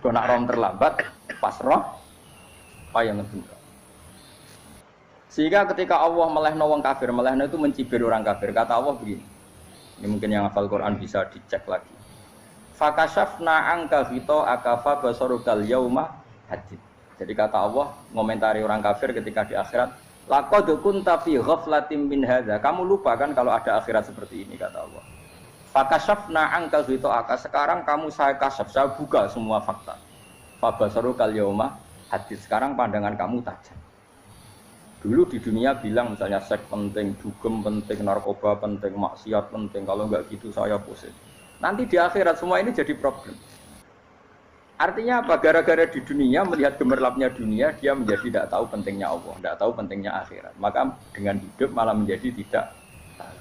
Kau nak rom terlambat, pas roh, payah ngebentuk. Sehingga ketika Allah melehno wong kafir, melehno itu mencibir orang kafir. Kata Allah begini, ini mungkin yang hafal Quran bisa dicek lagi. Fakashafna angka hito akafa basarukal yauma hadid. Jadi kata Allah ngomentari orang kafir ketika di akhirat, laqad kunta fi ghaflatin min hadza. Kamu lupa kan kalau ada akhirat seperti ini, kata Allah. Fakashafna angka hito aka. Sekarang kamu saya kasaf, saya buka semua fakta. Fa basarukal yauma hadid. Sekarang pandangan kamu tajam. Dulu di dunia bilang misalnya seks penting, dugem penting, narkoba penting, maksiat penting. Kalau enggak gitu saya pusing. Nanti di akhirat semua ini jadi problem. Artinya apa? Gara-gara di dunia melihat gemerlapnya dunia, dia menjadi tidak tahu pentingnya Allah, tidak tahu pentingnya akhirat. Maka dengan hidup malah menjadi tidak tahu.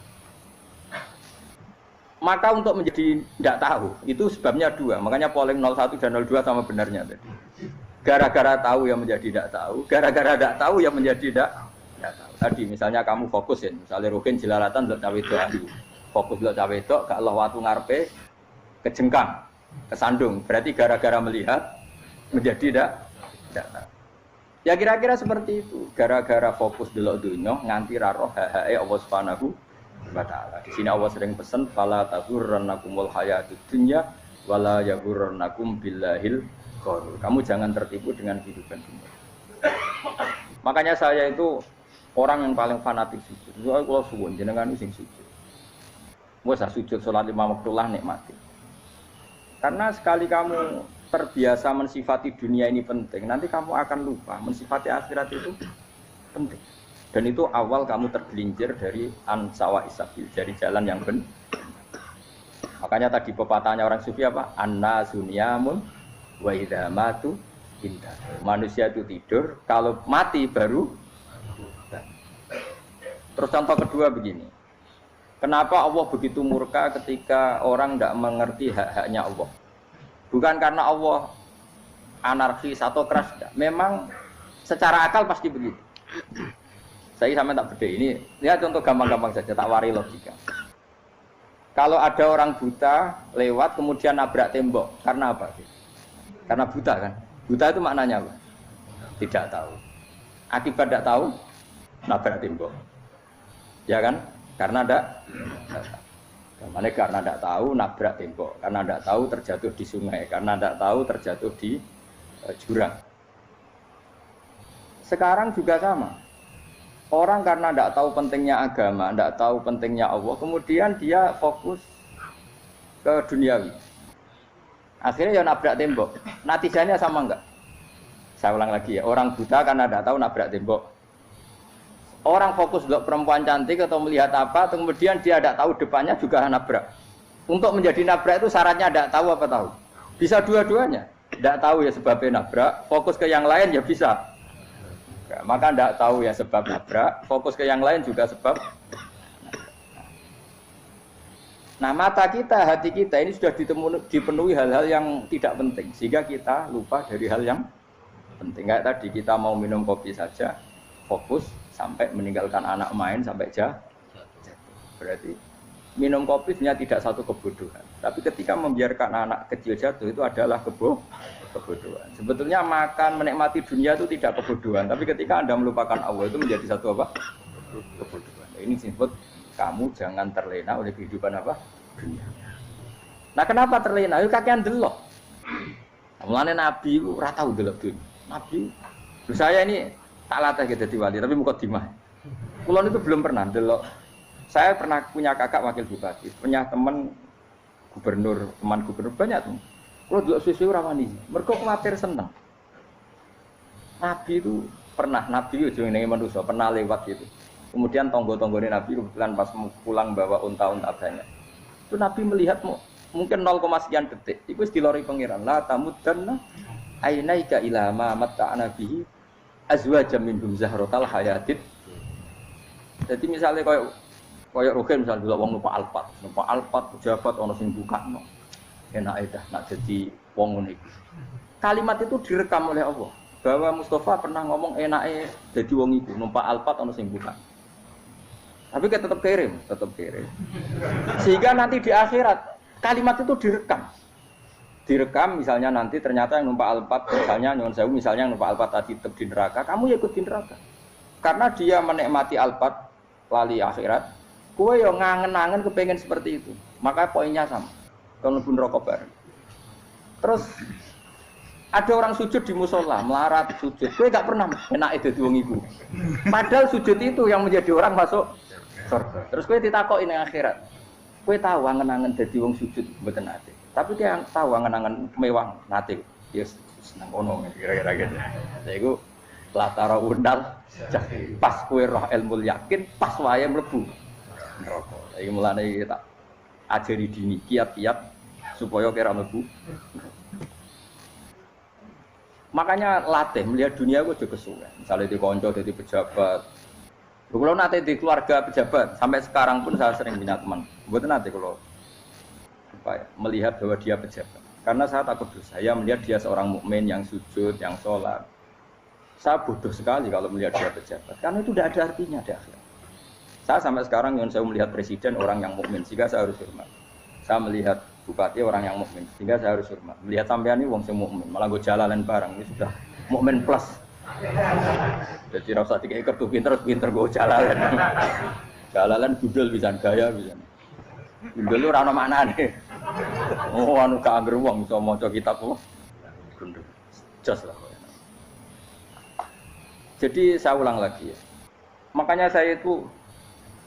Maka untuk menjadi tidak tahu itu sebabnya dua. Makanya polling 01 dan 02 sama benarnya tadi. Gara-gara tahu yang menjadi tidak tahu, gara-gara tidak tahu yang menjadi tidak tahu. Tadi misalnya kamu fokus ya, misalnya Rukin jelalatan untuk cawe itu, fokus untuk cawe itu, gak Allah waktu ngarepe kejengkang, kesandung. Berarti gara-gara melihat menjadi tidak tahu. Ya kira-kira seperti itu. Gara-gara fokus delok dunya nganti ra roh hae Allah Subhanahu wa taala. Di sini Allah sering pesan fala taghurrannakumul hayatud dunya wala yaghurrannakum billahil. Kamu jangan tertipu dengan kehidupan dunia. Makanya saya itu orang yang paling fanatik sujud. Kalau suwun jenengan sing sujud. Wes sujud salat 5 waktu lah nikmati. Karena sekali kamu terbiasa mensifati dunia ini penting, nanti kamu akan lupa mensifati akhirat itu penting. Dan itu awal kamu tergelincir dari ansawa isabil, dari jalan yang benar. Makanya tadi pepatahnya orang sufi apa? An-nasunyamun wa idza matu indah. Manusia itu tidur, kalau mati baru. Terus contoh kedua begini. Kenapa Allah begitu murka ketika orang tidak mengerti hak-haknya Allah? Bukan karena Allah anarkis atau keras, tidak. Memang secara akal pasti begitu. Saya sama tak beda ini. Lihat contoh gampang-gampang saja, tak wari logika. Kalau ada orang buta lewat kemudian nabrak tembok, karena apa? Karena buta kan? Buta itu maknanya apa? Tidak tahu. Akibat tidak tahu, nabrak tembok. Ya kan? Karena tidak tahu. Karena tidak tahu, nabrak tembok. Karena tidak tahu, terjatuh di sungai. Karena tidak tahu, terjatuh di jurang. Sekarang juga sama. Orang karena tidak tahu pentingnya agama, tidak tahu pentingnya Allah, kemudian dia fokus ke duniawi. Akhirnya ya nabrak tembok. Natijanya sama enggak? Saya ulang lagi ya. Orang buta karena tidak tahu nabrak tembok. Orang fokus untuk perempuan cantik atau melihat apa, kemudian dia tidak tahu depannya juga nabrak. Untuk menjadi nabrak itu syaratnya tidak tahu apa tahu? Bisa dua-duanya. Tidak tahu ya sebabnya nabrak, fokus ke yang lain ya bisa. Ya, maka tidak tahu ya sebab nabrak, fokus ke yang lain juga sebab. Nah mata kita, hati kita ini sudah dipenuhi hal-hal yang tidak penting. Sehingga kita lupa dari hal yang penting. Kayak tadi kita mau minum kopi saja, fokus sampai meninggalkan anak main sampai jatuh. Berarti minum kopi sebenarnya tidak satu kebodohan. Tapi ketika membiarkan anak kecil jatuh itu adalah kebodohan. Sebetulnya makan, menikmati dunia itu tidak kebodohan. Tapi ketika Anda melupakan Allah itu menjadi satu apa? Kebodohan. Ini disebut kamu jangan terlena oleh kehidupan apa? Dunia. Nah kenapa terlena? Itu kakean delok. Mulane Nabi itu ora tau delok dunia. Nabi, saya ini tak latih gitu di wali, tapi mukadimah. Kulon itu belum pernah delok. Saya pernah punya kakak wakil bupati, punya teman gubernur banyak tuh. Kalau delok susu ora wani, mergo kuwatir seneng. Nabi itu pernah, Nabi itu jenenge manusia, pernah lewat gitu. Kemudian tonggo-tonggone Nabi kebetulan pas pulang bawa unta-unta banyak. Itu Nabi melihat mungkin 0, sekian detik. Itu dilori pengiran. La tamuddanna ainaika ila ma matta'na bihi azwajan minhum zahratal hayatid. Jadi misalnya koyo Rugen misalnya dulu wong numpak Alphard pejabat ana sing bukakno. Enake dah nak jadi wong ngene iki. Kalimat itu direkam oleh Allah. Bahwa Mustafa pernah ngomong enake dadi wong iku numpak Alphard ana sing buka. Tapi kita tetap kirim. Sehingga nanti di akhirat kalimat itu direkam. direkam misalnya nanti ternyata yang numpak Alphard misalnya nyuwun sewu misalnya yang numpak Alphard tadi tetap di neraka, kamu ya ikut di neraka. Karena dia menikmati Alphard lali akhirat, kowe yo ngangen-angen kepengen seperti itu. Maka poinnya sama. Kalau pun rokok bareng. Terus ada orang sujud di musola, melarat sujud. Kowe gak pernah enak itu wong iku. Padahal sujud itu yang menjadi orang masuk surga. Terus kowe ditakoki ning akhirat. Kowe tahu angen-angen dadi wong sujud mboten nate. Tapi dia tahu angen-angen mewah nate. Yes, seneng ono kira-kira gitu. Lha iku latara undal pas kowe roh ilmu yakin pas wae mlebu neraka. Iki mulane tak ajari dini kiat-kiat supaya kira mlebu. Makanya latih melihat dunia itu juga kesuwen. Misalnya di konco, di pejabat. Kalau nanti di keluarga pejabat, sampai sekarang pun saya sering punya teman. Bukan nanti kalau melihat bahwa dia pejabat. Karena saya takut dosa. Saya melihat dia seorang mukmin yang sujud, yang sholat. Saya bodoh sekali kalau melihat dia pejabat. Karena itu tidak ada artinya di akhirat. Saya sampai sekarang yang saya melihat presiden orang yang mukmin, sehingga saya harus hormat. Saya melihat bupati orang yang mukmin, sehingga saya harus hormat. Melihat sampean ini wong sing mukmin, malah gue jalalan barang ini sudah mukmin plus. Jadi rasa dikai kertu pinter gue jalalan. Jalalan budal bisa gaya bisa. Budal lu ora ono maknane. Oh anu gak angger wong iso maca kitab kok. Gundul. Jos lah. Jadi saya ulang lagi ya. Makanya saya itu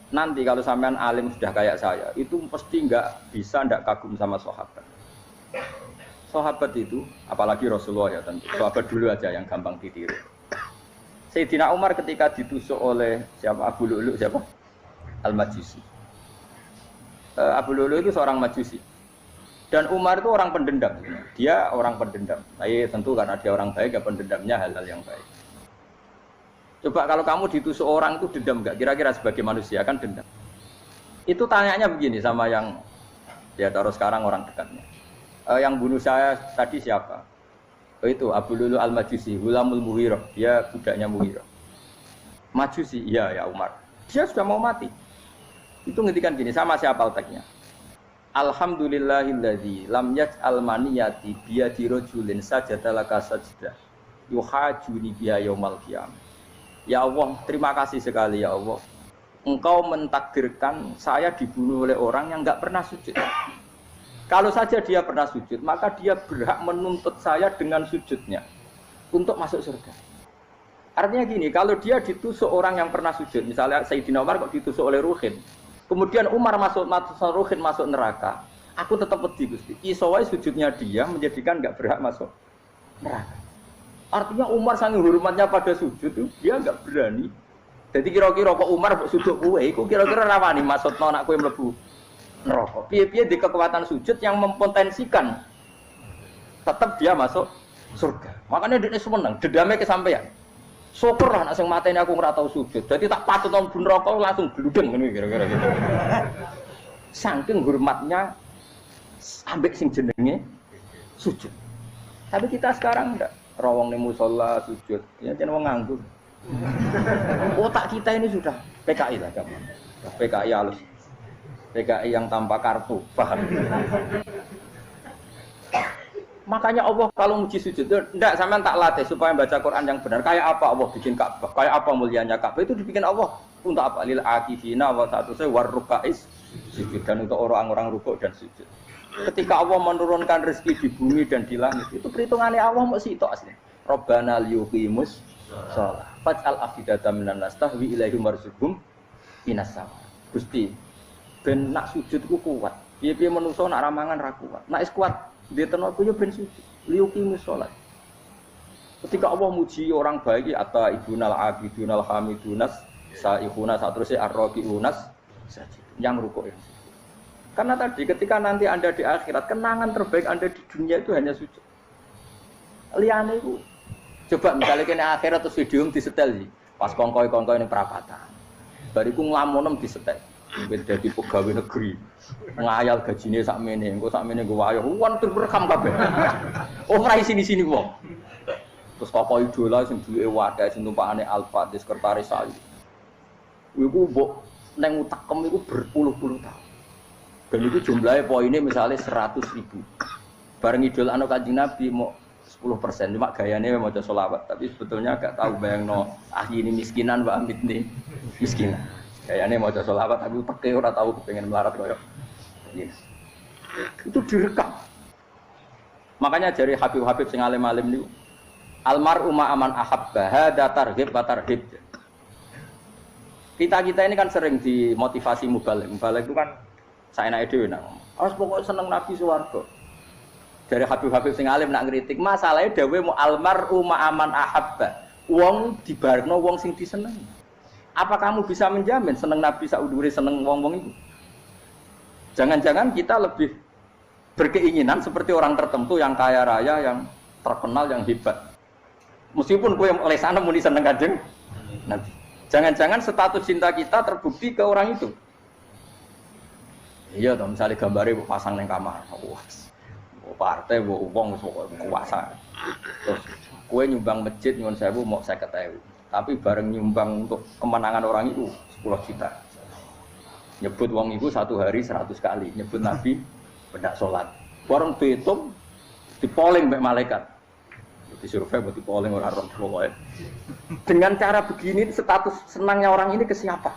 nanti kalau sampean alim sudah kayak saya, itu pasti nggak bisa nggak kagum sama sahabat. Sahabat itu, apalagi Rasulullah ya tentu. Sahabat dulu aja yang gampang ditiru. Sayyidina Umar ketika ditusuk oleh siapa Abu Lu'lu siapa? Al-Majusi. Abu Lu'lu itu seorang Majusi. Dan Umar itu orang pendendam. Dia orang pendendam. Tapi tentu karena dia orang baik, ya pendendamnya hal-hal yang baik. Coba kalau kamu ditusuk orang itu dendam enggak? Kira-kira sebagai manusia kan dendam. Itu tanyanya begini sama yang ya taruh sekarang orang dekatnya. Yang bunuh saya tadi siapa? Oh itu Abu Lu'lu Al-Majusi, Hulamul Mughirah. Dia budaknya Mughirah. Majusi, iya ya Umar. Dia sudah mau mati. Itu ngendikan gini, sama siapa altaknya? Alhamdulillahilladzi lam yaj'al maniyati biyadi rajulin sajadalaka sajdah. Yuhajuni biya yaumal qiyamah. Ya Allah, terima kasih sekali ya Allah. Engkau mentakdirkan saya dibunuh oleh orang yang enggak pernah sujud. Kalau saja dia pernah sujud, maka dia berhak menuntut saya dengan sujudnya untuk masuk surga. Artinya gini, kalau dia ditusuk orang yang pernah sujud, misalnya Sayyidina Umar kok ditusuk oleh Ruhin, kemudian Umar Ruhin masuk neraka, aku tetap pedih Gusti. Isowai sujudnya dia menjadikan enggak berhak masuk neraka. Artinya Umar saking hormatnya pada sujud itu dia enggak berani. Jadi kira-kira kok Umar sujud kowe iku kira-kira rawani maksudno anak kowe mlebu neraka. Piye-piye di kekuatan sujud yang mempotensikan tetap dia masuk surga. Makanya dia seneng, dendamnya kesampaian. Syukur lah nek sing mateni aku ora tau sujud. Jadi tak patut nang neraka langsung gludeng ngene kira-kira gitu. Saking hormatnya ambek sing jenenge sujud. Tapi kita sekarang enggak. Rawong ning musala sujud, ya jeneng wong nganggur. Otak kita ini sudah PKI lah kamu. PKI halus. PKI yang tanpa kartu, paham? Makanya Allah kalau muji sujud, enggak sampean tak latih supaya baca Quran yang benar. Kayak apa Allah bikin Ka'bah? Kayak apa mulianya Ka'bah? Itu dibikin Allah untuk apa? Lil akifina wa sa'atusai warrukais sujud, dan untuk orang-orang rukuk dan sujud. Ketika Allah menurunkan rezeki di bumi dan di langit, itu perhitungannya Allah mesti itu asli. Rabbana liyuqimus shalah faj'al afidatan minan nas tahwi ilaihim warzuqhum minas sama. Gusti, ben nak sujud ku kuat. Piye-piye manusa nak ramangan ra kuat. Nak is kuat, dia tenaga yo ben sujud. Liyuqimus shalah. Ketika Allah muji orang baik, atta ibunal abidunal hamidunas saihuna satrusé arraqiunas yang rukuk yang sujud. Karena tadi ketika nanti Anda di akhirat, kenangan terbaik Anda di dunia itu hanya sujud. Liyane itu coba misalnya kene akhirat terus video disetel sih. Pas kongkoi-kongkoi ini perapatan. Bariku nglamunem disetel. Ben dadi pegawai negeri. Ngayal gajine sakmene, engko sakmene nggo wayah. Wan direkam kabeh. Oh ora sini-sini wong. Terus tokoh idola sing duwe wadah sing tumpakane Alphard sekretaris saya. Iku mbok nang utakem iku berpuluh-puluh tahun. Dan itu jumlahnya poinnya misalnya 100.000. Bareng idol anu Kanjeng Nabi mau 10%, cuma gayane maca selawat, tapi sebetulnya agak tahu bayangno ini miskinan Mbak Amit nih. Miskinan. Gayane maca selawat tapi teke ora tahu kepengin melarat koyo. Yes. Itu direkam. Makanya dari Habib-habib sing alim-alim niku almar'u ma'aman ahabba hada targhib wa tarhib. Kita ini kan sering dimotivasi mubaligh. Mubaligh itu kan saenake dhewe nak. Harus pokoknya seneng Nabi swarga. Dari Habib-habib sing alim nak ngritik, masalahnya dhewe mu almar'u ma'aman ahabba. Wong dibarno wong sing disenengi. Apa kamu bisa menjamin seneng Nabi saudure seneng wong-wong itu? Jangan-jangan kita lebih berkeinginan seperti orang tertentu yang kaya raya, yang terkenal, yang hebat. Meskipun kue oleh sana muni seneng Kanjeng Nabi. Jangan-jangan status cinta kita terbukti ke orang itu. Iya toh, misalnya gambarnya pasang neng kamar. Wah, partai, wong kuasa. Terus kue nyumbang masjid nyuwun sewu mau 50.000. Tapi bareng nyumbang untuk kemenangan orang itu 10 juta. Nyebut wong itu satu hari 100 kali. Nyebut Nabi bedak sholat. Warung dihitung, dipoling mbek malaikat. Disurvei buat dipoling orang pokoknya. Dengan cara begini status senangnya orang ini ke siapa?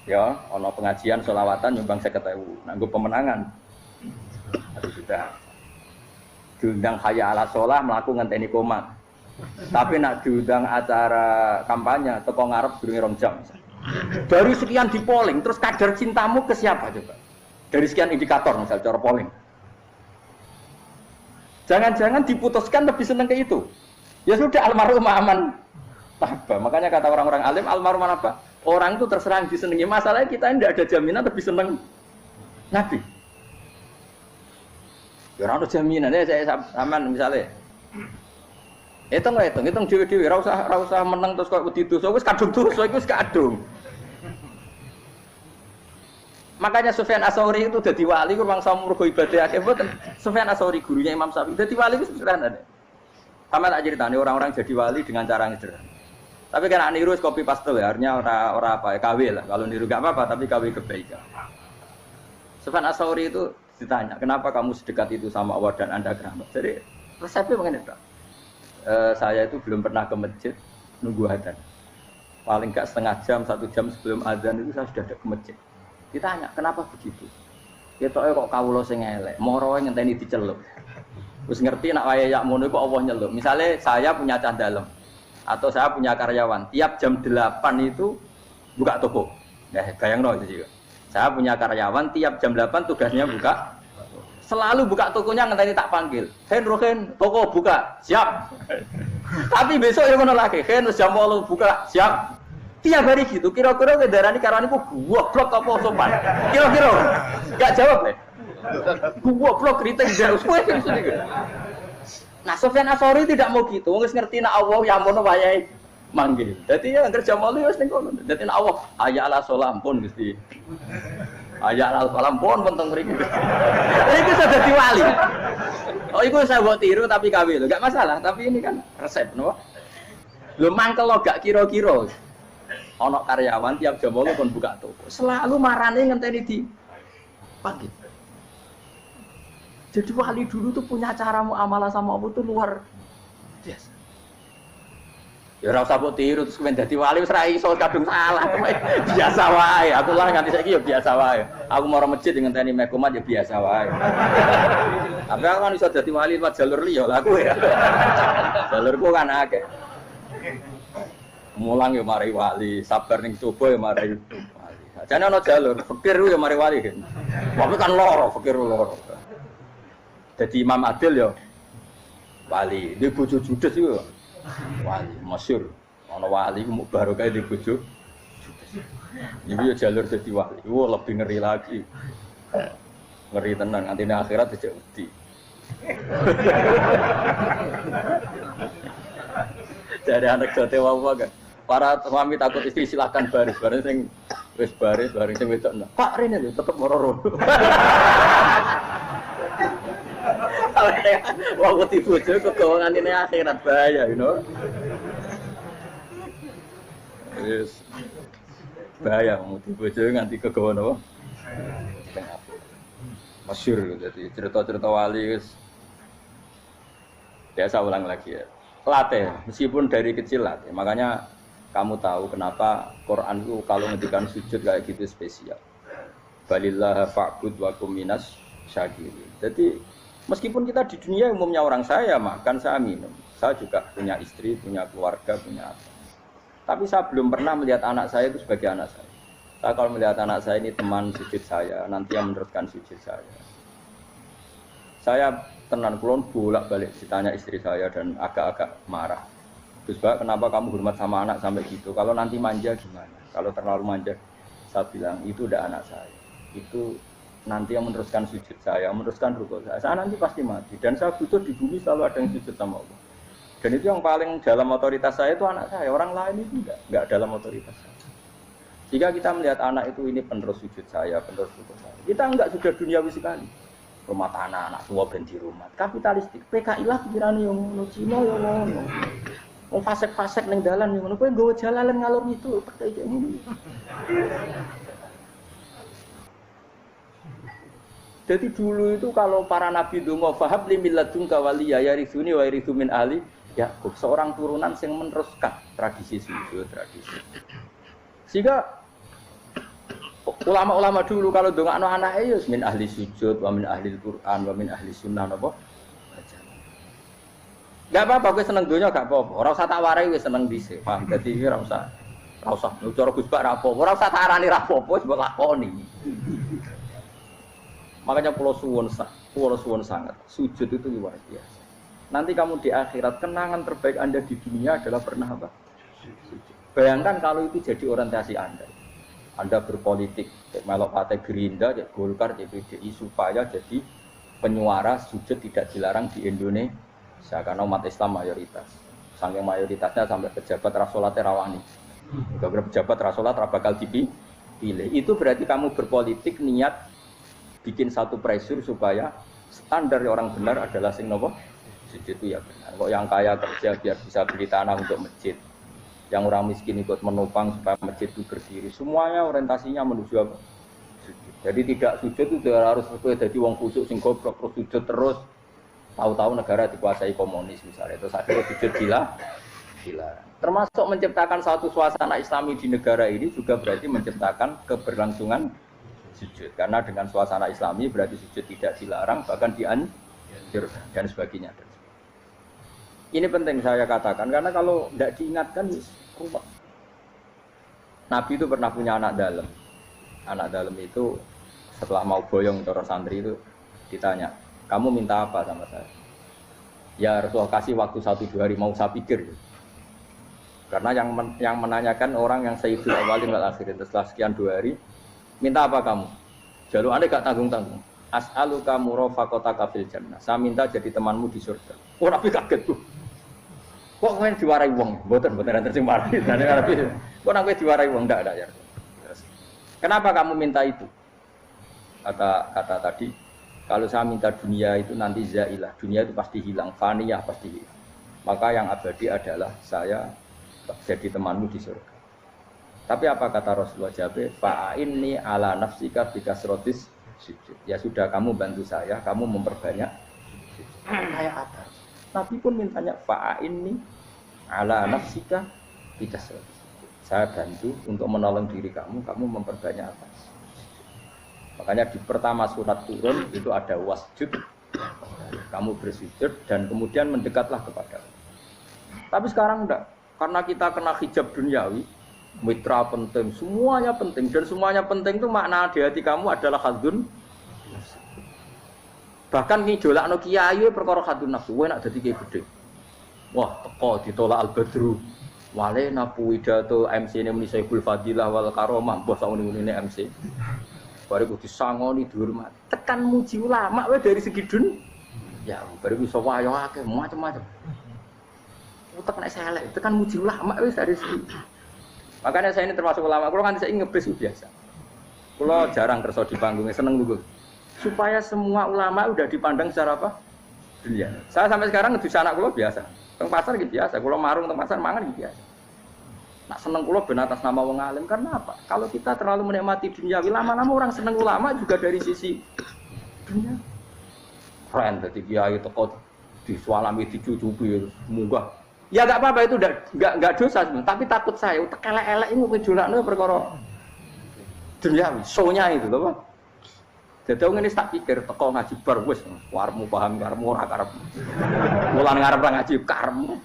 Ya, ono pengajian sholawatan nyumbang 50.000. Nanggo pemenangan. Itu sudah. Diundang hayya ala sholah melakukan ngenteni komat. Tapi nak diundang acara kampanye teko ngarep durunge 2 jam. Baru sekian dipoling, terus kadar cintamu ke siapa coba? Dari sekian indikator misal cara polling. Jangan-jangan diputuskan lebih senang ke itu. Ya sudah almarhum aman. Apa? Makanya kata orang-orang alim almarhum apa? Orang itu terserang disenangi. Masalahnya kita tidak ada jaminan lebih senang Nabi. Ya orang ada jaminan ya saya aman misalnya. Hitung dewi-dewi. Rasa menang terus kok wedi dosa wis kadung dosa iku wis kadung. Makanya Sufyan Ats-Tsauri itu dadi wali ku mangsa mergo ibadah akeh mboten. Sufyan Ats-Tsauri gurunya Imam Syafi'i dadi wali itu sederhana. Sama tak ceritane orang-orang jadi wali dengan cara yang sederhana. Tapi kan niru copy paste ya, artinya ora apa ya KW lah. Kalau niru enggak apa-apa tapi KW kebaikan. Sufyan Ats-Tsauri itu ditanya, "Kenapa kamu sedekat itu sama Allah dan Anda keramat?" Jadi resepnya mengenai itu. Saya itu belum pernah ke masjid nunggu adzan. Paling enggak setengah jam, 1 jam sebelum adzan itu saya sudah ada ke masjid. Ditanya, kenapa begitu? Ketoke kok kawula sing elek, moro ngenteni dicelup. Wis ngerti nek waya yak mono kok Allah nyelup. Misale saya punya cah dalem atau saya punya karyawan, tiap jam 8 itu buka toko. Nah, bayangno itu juga. Saya punya karyawan tiap jam 8 tugasnya buka. Selalu buka tokonya ngenteni tak panggil. Rohen, toko buka. Siap. Tapi besok ya ngono lagi. Jam 8 buka. Siap. Tiap hari gitu, kira-kira kendaraan karena itu goblok apa sopan? Kira-kira nggak jawab deh. Goblok kritik jauh. Nah, Sufyan Ats-Tsauri tidak mau gitu. Wis ngerti nak Allah ya ampun wayahe manggil. Dadi ya kerja malu wis ning kono. Dadi nak Allah hayya ala sholah pun Gusti. Hayya ala sholah pun penting mriki. Iku sudah dadi wali. Oh, iku saya buat tiru tapi KW lho. Enggak masalah, tapi ini kan resep napa? Lho mangkel lo gak kira-kira. Ono karyawan tiap jam 8 pun buka toko. Selalu marane ngenteni di pagi. Jadi wali dulu tuh punya cara muamalah sama Allah tuh luar biasa. Ya ora usah mbok tiru terus kemen dadi wali wis ra iso kadung salah. Biasa wae. Aku lah nganti saiki ya biasa wae. Aku mau masjid ngenteni mekomat ya biasa wae. Tapi aku kan iso dadi wali lewat jalur liya lah aku ya. Jalurku kan akeh. Mulang ya mari wali, sabar ning coba ya mari wali. Jane ana jalur, fikir ya mari wali kan. Tapi kan loro, fikir loro. Dadi Imam Adil ya wali, di bojo judes iku wali, masyhur. Ana wali ku barokah di bojo judes. Iki ya jalur dadi wali. Wah, lebih ngeri lagi. Ngeri tenan, antine akhirat aja wedi. Dari anak jote wae kan. Para suami takut istri silahkan baris, bareng sing wis baris, bareng sing wedok. Pak rene lho tetep moro-moro. Wong wedi bojo kegawangan ini akhirat bahaya, you know. Yes. Bahaya wedi bojo nganti kegawan apa? masyhur jadi cerita-cerita wali biasa ulang lagi ya. Latih, meskipun dari kecil latih. Makanya kamu tahu kenapa Quran itu kalau ngendikan sujud kayak gitu spesial. Balillah fa'bud wa kum minas syakirin. Jadi meskipun kita di dunia umumnya orang saya makan, saya minum. Saya juga punya istri, punya keluarga, punya apa. Tapi saya belum pernah melihat anak saya itu sebagai anak saya. Saya kalau melihat anak saya ini teman sujud saya, nanti yang meneruskan sujud saya. Saya tenan kulon bolak-balik ditanya istri saya dan agak-agak marah. Terus Pak, kenapa kamu hormat sama anak sampai gitu? Kalau nanti manja gimana? Kalau terlalu manja, saya bilang itu udah anak saya. Itu nanti yang meneruskan sujud saya, meneruskan rukuk saya. Saya nanti pasti mati dan saya butuh di bumi selalu ada yang sujud sama Allah. Dan itu yang paling dalam otoritas saya itu anak saya. Orang lain itu enggak dalam otoritas saya. Jika kita melihat anak itu ini penerus sujud saya, penerus rukuk saya. Kita enggak sudah duniawi sekali. Rumah tanah, anak tua berhenti rumah. Kapitalistik, PKI lah pikirannya yang ngono, Cina yang ngono. Wong fasek-fasek ning dalan yang ngono, kowe nggawa jalalan ngalor itu pakai kayak ngene. Jadi dulu itu kalau para nabi donga fahab li milladunka waliya yarithuni wa yarithu min ahli Yakub, seorang turunan yang meneruskan tradisi sujud, tradisi. Sehingga ulama-ulama dulu kalau dongakno anake ya min ahli sujud, wa min ahli Quran, wa min ahli sunnah napa? Enggak apa-apa kowe seneng donya gak apa-apa. Ora usah tak warai wis seneng dhisik. Paham? Dadi ora usah. Ora usah cara Gus Bak ra apa-apa. Ora usah tak arani ra apa-apa wis mbok lakoni. Makanya pulau suwun sangat. Sujud itu luar biasa. Nanti kamu di akhirat kenangan terbaik Anda di dunia adalah pernah apa? Sujud. Bayangkan kalau itu jadi orientasi Anda. Anda berpolitik, melok partai Gerindra, Golkar, PDI supaya jadi penyuara sujud tidak dilarang di Indonesia karena umat Islam mayoritas. Saking mayoritasnya sampai pejabat rasolatnya rawani. Beberapa pejabat rasolat bakal dipilih. Itu berarti kamu berpolitik niat bikin satu pressure supaya standar orang benar adalah sing nopo sujud itu ya benar. Kok yang kaya kerja biar bisa beli tanah untuk masjid. Yang orang miskin ikut menopang supaya masjid itu berdiri. Semuanya orientasinya menuju apa? Sujud. Jadi tidak sujud itu harus jadi wong kusuk sing goblok terus sujud terus. Tahu-tahu negara dikuasai komunis misalnya. Terus akhirnya sujud dilarang. Termasuk menciptakan satu suasana Islami di negara ini juga berarti menciptakan keberlangsungan sujud. Karena dengan suasana Islami berarti sujud tidak dilarang bahkan dianjurkan dan sebagainya. Ini penting saya katakan karena kalau tidak diingatkan ruwet. Nabi itu pernah punya anak dalam. Anak dalam itu setelah mau boyong cara santri itu ditanya, kamu minta apa sama saya? Ya Rasulullah kasih waktu 1-2 hari mau saya pikir. Karena yang menanyakan orang yang sayyidul awalin wal akhirin setelah sekian 2 hari, minta apa kamu? Jalur Anda gak tanggung-tanggung. As'aluka murafaqataka fil jannah. Saya minta jadi temanmu di surga. Oh Nabi kaget tuh. Kok kowe diwarai wong? Mboten ada sing mari. Nabi, kok nang kowe diwarai wong ndak ya. Kenapa kamu minta itu? Kata tadi, kalau saya minta dunia itu nanti zailah. Dunia itu pasti hilang, faniyah pasti hilang. Maka yang abadi adalah saya jadi temanmu di surga. Tapi apa kata Rasulullah Jabir? Fa'inni ala nafsika bikasrotis sujud. Ya sudah kamu bantu saya, kamu memperbanyak sujud. Kayak apa? Nabi pun mintanya fa'inni ala nafsika bikasrotis. Saya bantu untuk menolong diri kamu memperbanyak apa? Makanya di pertama surat turun itu ada wasjud. Kamu bersujud dan kemudian mendekatlah kepada Allah. Tapi sekarang enggak. Karena kita kena hijab duniawi, mitra penting, semuanya penting dan semuanya penting itu makna di hati kamu adalah hadun. Bahkan nih jolakno kiai perkara hadun nafsu, wae nak dadi kiai gede. Wah, teko ditolak al-badru. Wale napu widato MC ne muni Syekhul Fadilah wal Karomah, mbah sauni-unine MC. Bare kudu disangoni dihormat. Tekan muji ulama wae dari segi dun. Ya, bare iso wayo akeh macam-macam. Utek nek selek, tekan muji ulama wis dari segi. Makanya saya ini termasuk ulama, kalau kan saya ngebis biasa. Kalau jarang kerja di panggungnya, seneng dulu. Supaya semua ulama udah dipandang secara apa? Dunia. Saya sampai sekarang ngedus anak kulo biasa. Teng pasar gitu biasa, kulo marung teng pasar mangan gitu biasa. Nak seneng kulo ben atas nama wong alim karena apa? Kalau kita terlalu menikmati dunia, lama-lama orang seneng ulama juga dari sisi dunia. Keren, jadi kiai teko disualami dicucupi munggah. Ya enggak apa-apa itu enggak dosa, tapi takut saya elek-elek ini ngejolakno perkara duniawi, show-nya itu loh, Pak. Jadi orang ini tak pikir teko ngaji bar wis warmu paham karmu ora karep. Mulan ngarep ngaji karmu.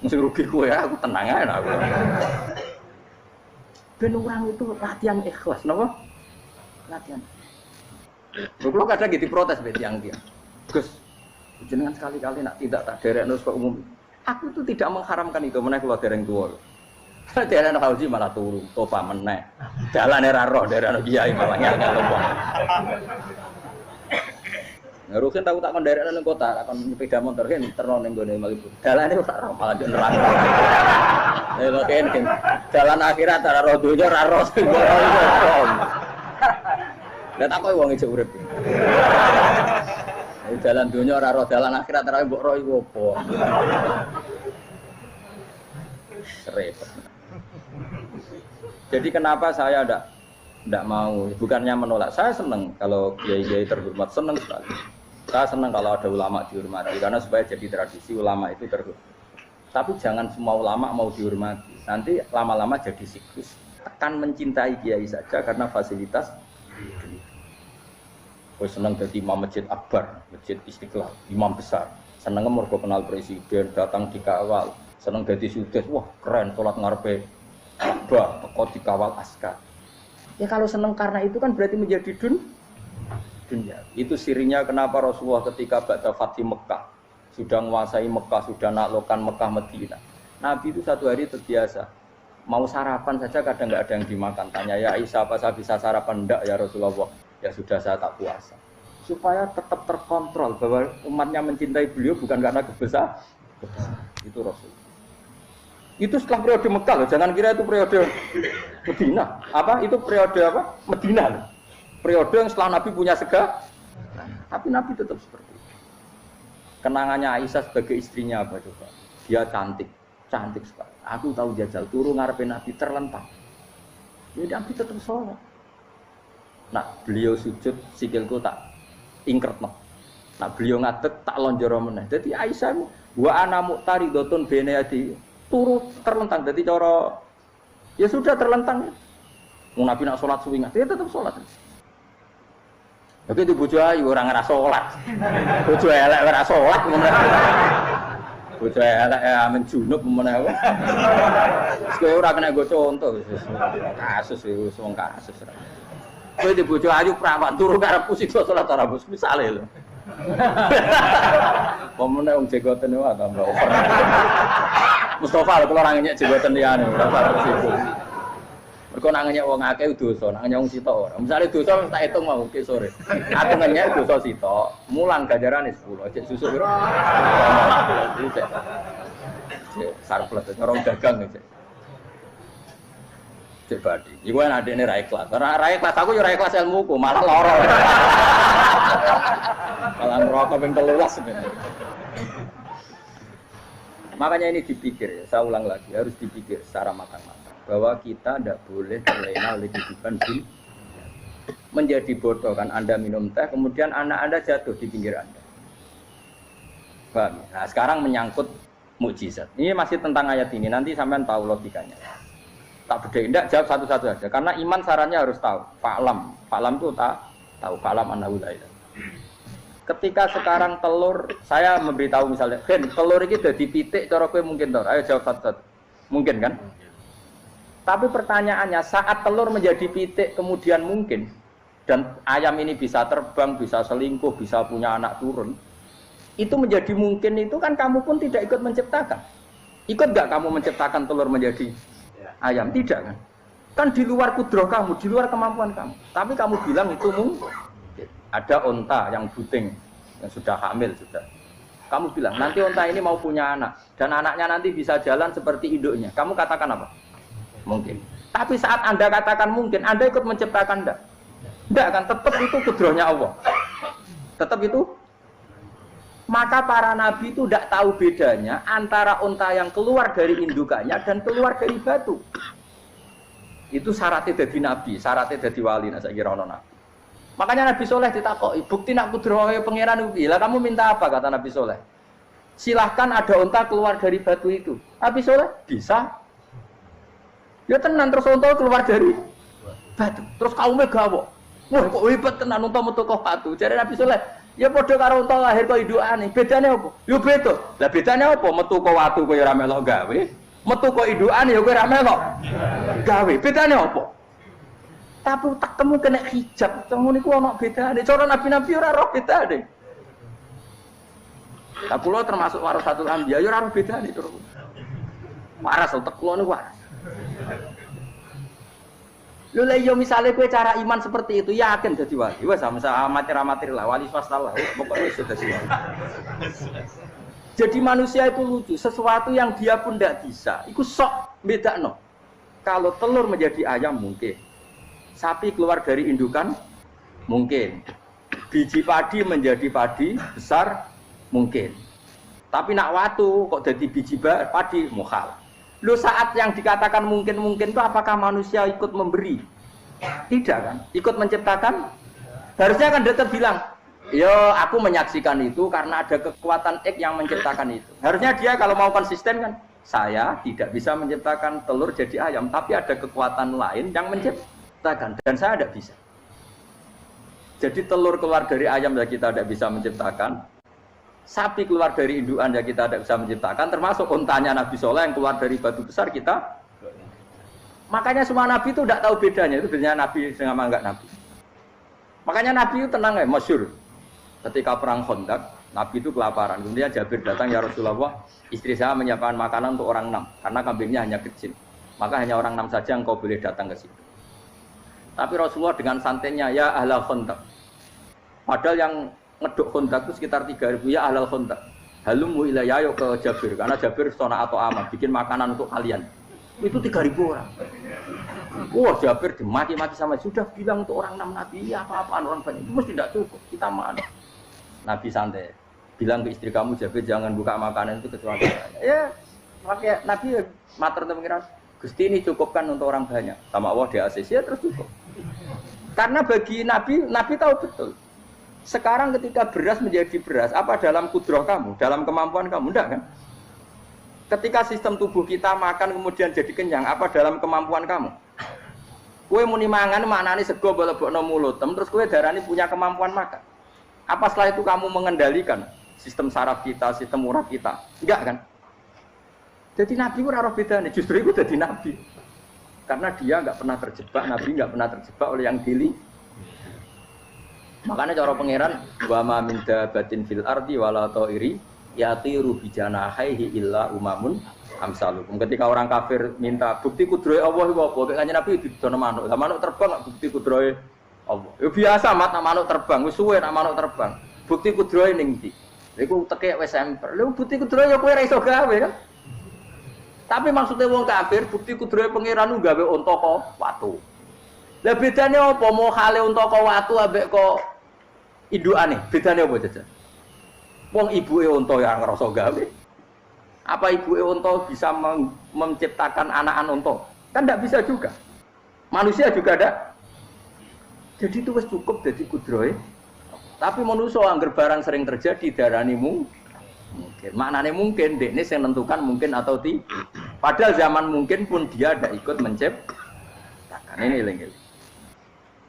Mesti rugi kowe aku tenang ae aku. Ben orang itu latihan ikhlas, napa? Latihan. Kalau kadang gitu protes be tiyang dia. Gus, jenengan sekali-kali nak tidak tak derekno supaya umum. Aku itu tidak mengharamkan itu meneh kula dereng tuwa. Dereng Fauzi malah turu, topa meneh. Dalane ra roh dereng kiai malah ngel-ngel wong. Ngaruhin tahu tak kon derekno ning kota, kon sepeda motor kan terno ning gone Malibu. Dalane ora roh malah neraka. Lha kene jalan akhirat ora roh donya ora roh sing Lah tak koyo wong ijo urip. Jalan dunia ora roh, jalan akhirat ora mbok roh iku apa. Repot. Jadi kenapa saya ndak mau, bukannya menolak. Saya senang kalau kiai-kiai terhormat, senang sekali. Saya senang kalau ada ulama dihormati karena supaya jadi tradisi ulama itu terhormat. Tapi jangan semua ulama mau dihormati. Nanti lama-lama jadi siklus. Tekan mencintai kiai saja karena fasilitas. Gue seneng jadi imam masjid akbar, masjid Istiqlal, imam besar. Seneng mergo kenal presiden, datang dikawal. Seneng jadi sudes, wah keren, sholat ngarepe Ka'bah, teko dikawal askar. Ya kalau seneng karena itu kan berarti menjadi dunia. Itu sirinya kenapa Rasulullah ketika ba'da Fathi Mekah sudah menguasai Mekah, sudah naklukkan Mekah Madinah. Nabi itu satu hari terbiasa. Mau sarapan saja kadang nggak ada yang dimakan. Tanya ya Aisyah, apa saya bisa sarapan? Enggak ya Rasulullah. Ya sudah saya tak puasa. Supaya tetap terkontrol bahwa umatnya mencintai beliau bukan karena kebesaran. Itu Rasul. Itu setelah periode Mekah loh. Jangan kira itu periode Medina. Apa? Itu periode apa? Medina loh. Periode yang setelah Nabi punya segala. Tapi Nabi tetap seperti itu. Kenangannya Aisyah sebagai istrinya apa coba? Dia cantik. Cantik sekali. Aku tahu jajal turun ngarepin Nabi terlentang. Jadi Nabi tetap sholat. Nah, beliau sujud sikilku tak ingkretno. Nah, beliau ngadeg tak lonjoro meneh. Dadi Aisyah wa ana muqtaridotun bene adi turu terlentang. Dadi cara ya sudah terlentang. Wong Nabi nak salat suwi dia tetap salat. Tapi di bojo ayu ora ngrasa salat. Bojo elek ora salat meneh. Bojo elek amen junub meneh. Kowe ora kena go contoh. Kasus wis wong kasus. Kowe di bojo ayu prawan turu karep pusing salat ora bos misale lho. Pomene wong jegoten wae tambah over. Mustofa lho kula ora ngenyek jegoten liyane ora parek sibuk. Mergo nak ngenyek wong akeh dosa, nak ngenyek wong sitok ora. Misale dosa tak hitung mau ke sore. Aku ngenyek dosa sitok, mulang ganjarane 10. Cek susuk piro? Cek sarplet orang dagang cek. Cek badi. Iku kan adekne ra ikhlas. Ra ikhlas aku yo ra ikhlas ilmuku, malah lara. Malah ngerokok ping 13. Makanya ini dipikir ya, saya ulang lagi, harus dipikir secara matang-matang bahwa kita tidak boleh terlena oleh kehidupan dunia. Menjadi bodoh kan Anda minum teh, kemudian anak Anda jatuh di pinggir Anda. Paham? Nah, sekarang menyangkut mukjizat. Ini masih tentang ayat ini, nanti sampean tahu logikanya. Tak bedain, tidak jawab satu-satu saja. Karena iman sarannya harus tahu. Fa'lam itu tak tahu. Fa'lam annahu la ilaha. Ketika sekarang telur, saya memberitahu misalnya, Gen, telur ini udah dipitik, cara kowe mungkin tahu. Ayo jawab satu-satu. Mungkin kan? Tapi pertanyaannya, saat telur menjadi pitik kemudian mungkin, dan ayam ini bisa terbang, bisa selingkuh, bisa punya anak turun, itu menjadi mungkin itu kan kamu pun tidak ikut menciptakan. Ikut gak kamu menciptakan telur menjadi ayam? Tidak kan? Kan di luar kudroh kamu, di luar kemampuan kamu. Tapi kamu bilang itu mungkin. Ada onta yang buting, yang sudah hamil sudah. Kamu bilang, nanti onta ini mau punya anak. Dan anaknya nanti bisa jalan seperti induknya. Kamu katakan apa? Mungkin. Tapi saat Anda katakan mungkin, Anda ikut menciptakan enggak? Enggak kan? Tetap itu kudrohnya Allah. Tetap itu. Maka para nabi itu tidak tahu bedanya antara onta yang keluar dari indukannya dan keluar dari batu. Itu syaratnya jadi nabi, syaratnya jadi wali. Nah, saya kira ono nabi. Makanya Nabi Soleh ditakoki, bukti nak kudrohe pangeran ugi. Lah kamu minta apa kata Nabi Soleh? Silahkan ada unta keluar dari batu itu. Nabi Soleh bisa. Ya tenan terus unta keluar dari batu. Terus kaumnya gawok. Wah kok hebat tenan unta metu kok batu. Jare Nabi Soleh, ya padha karo unta lahir kok indukane. Bedane apa? Ya beda. Lah bedane apa? Metu kok watu kok ya ora melok gawe. Metu kok indukane ya kowe ora melok gawe. Bedane apa? Tapi utakmu kena hijab. Ngono niku ana bedane. Cara nabi-nabi ora roh bedane. Lah kula termasuk warasatul anbiya ya ora roh bedane cara. Waras utek kula niku waras. Lho lha yo misale kowe cara iman seperti itu yakin dadi wali. Wes sama amatir lah wali swasta lah. Pokoke wis dadi wali. Jadi manusia itu lucu, sesuatu yang dia pun tidak bisa. Iku sok bedakno. Kalau telur menjadi ayam mungkin. Sapi keluar dari indukan mungkin. Biji padi menjadi padi besar mungkin. Tapi nak watu kok jadi biji padi mukhal. Lu saat yang dikatakan mungkin-mungkin itu apakah manusia ikut memberi? Tidak kan? Ikut menciptakan? Harusnya kan tetap bilang, yo aku menyaksikan itu karena ada kekuatan X yang menciptakan itu. Harusnya dia kalau mau konsisten kan, saya tidak bisa menciptakan telur jadi ayam, tapi ada kekuatan lain yang menciptakan dan saya tidak bisa. Jadi telur keluar dari ayam ya kita tidak bisa menciptakan. Sapi keluar dari indukan ya kita tidak bisa menciptakan, termasuk untanya Nabi Soleh yang keluar dari batu besar kita. Makanya semua Nabi itu tidak tahu bedanya, itu bedanya Nabi sama enggak Nabi. Makanya Nabi itu tenang ya, masyhur. Ketika perang Khandaq, Nabi itu kelaparan. Kemudian Jabir datang, ya Rasulullah, istri saya menyiapkan makanan untuk orang 6, karena kambingnya hanya kecil. Maka hanya orang 6 saja engkau boleh datang ke situ. Tapi Rasulullah dengan santainya, ya ahlal Khandaq. Padahal yang ngeduk Khandaq itu sekitar 3.000, ya ahlal Khandaq. Halumu ilayya ke Jabir, karena Jabir sona atau aman, bikin makanan untuk kalian. Itu 3.000 orang. Wah Jabir dimaki-maki sama, sudah bilang untuk orang 6 Nabi, ya apa-apaan orang banyak, itu mesti tidak cukup, kita mana. Nabi santai, bilang ke istri kamu Jabir jangan buka makanan itu kecuali saya. Ya, makanya Nabi matur untuk pengiran, Gusti ini cukupkan untuk orang banyak. Sama Allah di ACC ya terus cukup. Karena bagi Nabi, Nabi tahu betul. Sekarang ketika beras menjadi beras, apa dalam kudroh kamu, dalam kemampuan kamu, enggak kan? Ketika sistem tubuh kita makan kemudian jadi kenyang, apa dalam kemampuan kamu? Kue muni mangan maknane sego bolebokno mulut, terus kue darani punya kemampuan makan. Apa setelah itu kamu mengendalikan sistem saraf kita, sistem urat kita? Enggak kan? Jadi Nabi ora roh bedane, justru itu jadi Nabi. Karena dia enggak pernah terjebak, Nabi enggak pernah terjebak oleh yang dili. Makanya cara pangeran wa ma min dabatin fil ardi wala ta'iri yatiru bi janahihi illa umamun amsalukum. Ketika orang kafir minta bukti kudrohe Allah iku apa? Kanjeng Nabi didono manuk. Lah manuk terbang bukti kudrohe Allah. Ya biasa mat manuk terbang, wis suwe nak manuk terbang. Bukti kudrohe ning ndi? Iku tekek wis emper. Lha bukti kudrohe ya kowe ora iso gawe kan. Tapi maksudnya wong kafir bukti kudrohe pangeran gawe unta kok watu. Lah bedane apa? Mau hale unta kok watu ambek kok indukane? Bedane apa jajan? Wong ibuke unta yang ngrasa gawe. Apa ibuke unta bisa menciptakan anakan unta? Kan tidak bisa juga. Manusia juga ada. Jadi itu wis cukup dadi kudrohe. Tapi manusia angger barang sering terjadi darani mungkin. Maknane mungkin dekne sing nentukan mungkin atau tidak. Padahal zaman mungkin pun dia ada ikut menciptakan. Ini eling-eling.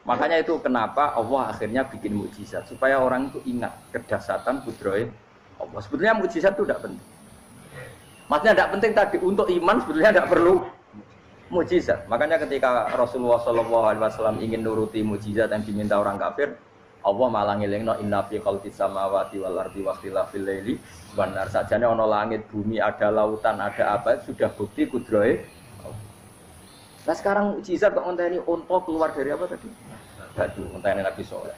Makanya itu kenapa Allah akhirnya bikin mukjizat supaya orang itu ingat kedahsyatan kudrohe Allah. Sebetulnya mukjizat itu tidak penting. Maksudnya tidak penting tadi untuk iman sebetulnya tidak perlu mukjizat. Makanya ketika Rasulullah SAW ingin nuruti mukjizat yang diminta orang kafir, Allah malah ngelingno inna fi khalqis samawati wal ardi wakhtilafil laili wan nar. Sajane ana langit, bumi, ada lautan, ada apa sudah bukti kudrohe. Nah sekarang mukjizat kok ngenteni unta keluar dari apa tadi? Batu, ngenteni Nabi Soleh.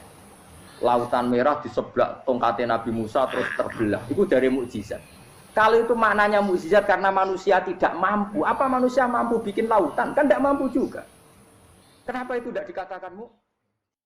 Lautan merah diseblak tongkatnya Nabi Musa terus terbelah. Itu dari mukjizat. Kalau itu maknanya mukjizat karena manusia tidak mampu, apa manusia mampu bikin lautan? Kan tidak mampu juga. Kenapa itu tidak dikatakan